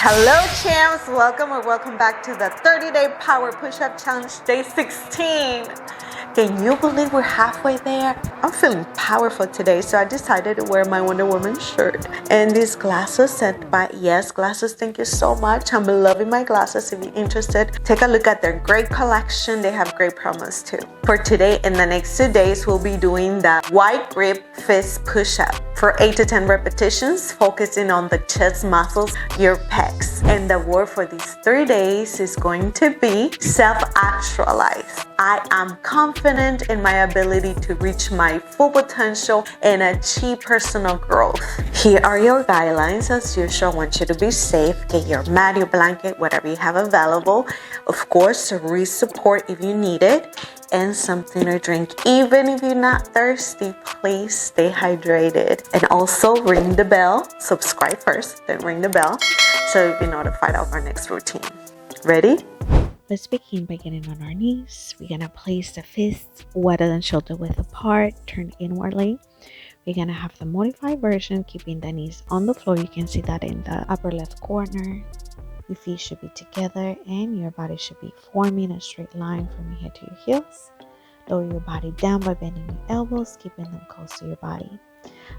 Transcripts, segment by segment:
Hello champs, welcome or welcome back to the 30-day power push-up challenge day 16. Can you believe we're halfway there? I'm feeling powerful today, so I decided to wear my Wonder Woman shirt and these glasses sent by Yes Glasses. Thank you so much. I'm loving my glasses. If you're interested, take a look at their great collection. They have great promos too. For today and the next 2 days, we'll be doing the wide grip fist push-up for 8 to 10 repetitions, focusing on the chest muscles, your pecs. And the word for these 3 days is going to be self-actualize. I am confident in my ability to reach my full potential and achieve personal growth. Here are your guidelines. As usual, I want you to be safe. Get your mat, your blanket, whatever you have available. Of course, wrist support if you need it, and something to drink. Even if you're not thirsty, please stay hydrated. And also ring the bell. Subscribe first, then ring the bell so you'll be notified of our next routine. Ready? Let's begin by getting on our knees. We're going to place the fists wider than shoulder width apart, turn inwardly. We're going to have the modified version, keeping the knees on the floor. You can see that in the upper left corner. Your feet should be together and your body should be forming a straight line from your head to your heels. Lower your body down by bending your elbows, keeping them close to your body.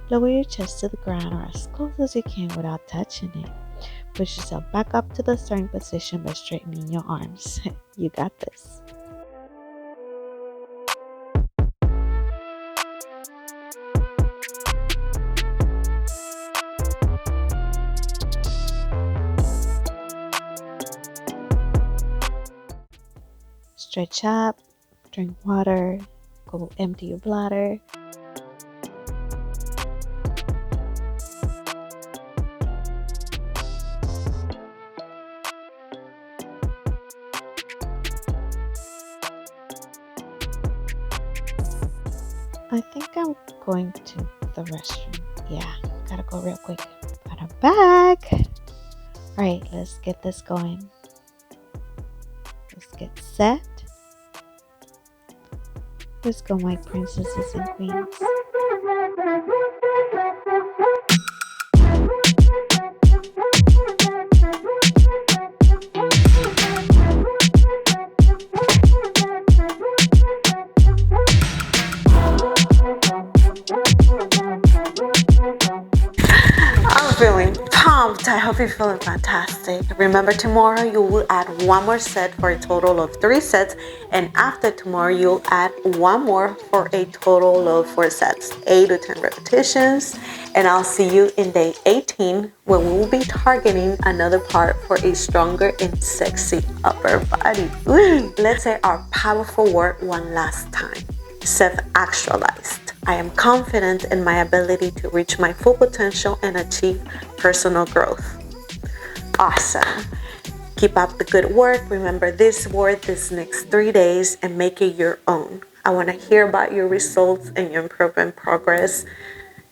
Lower your chest to the ground or as close as you can without touching it. Push yourself back up to the starting position by straightening your arms. You got this. Stretch up, drink water, go empty your bladder. I think I'm going to the restroom. Yeah, gotta go real quick. But I'm back. Alright, let's get this going. Let's get set. Let's go, my princesses and queens. Feeling pumped. I hope you're feeling fantastic. Remember, tomorrow you will add one more set for a total of 3 sets, and after tomorrow you'll add one more for a total of 4 sets, 8 to 10 repetitions. And I'll see you in day 18 when we will be targeting another part for a stronger and sexy upper body. Ooh. Let's say our powerful word one last time. Self-actualized. I am confident in my ability to reach my full potential and achieve personal growth. Awesome. Keep up the good work. Remember this word this next 3 days and make it your own. I want to hear about your results and your improvement progress.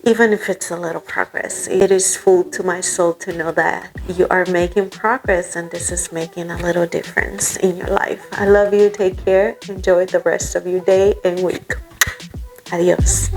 Even if it's a little progress, it is food to my soul to know that you are making progress and this is making a little difference in your life. I love you. Take care. Enjoy the rest of your day and week. Adios.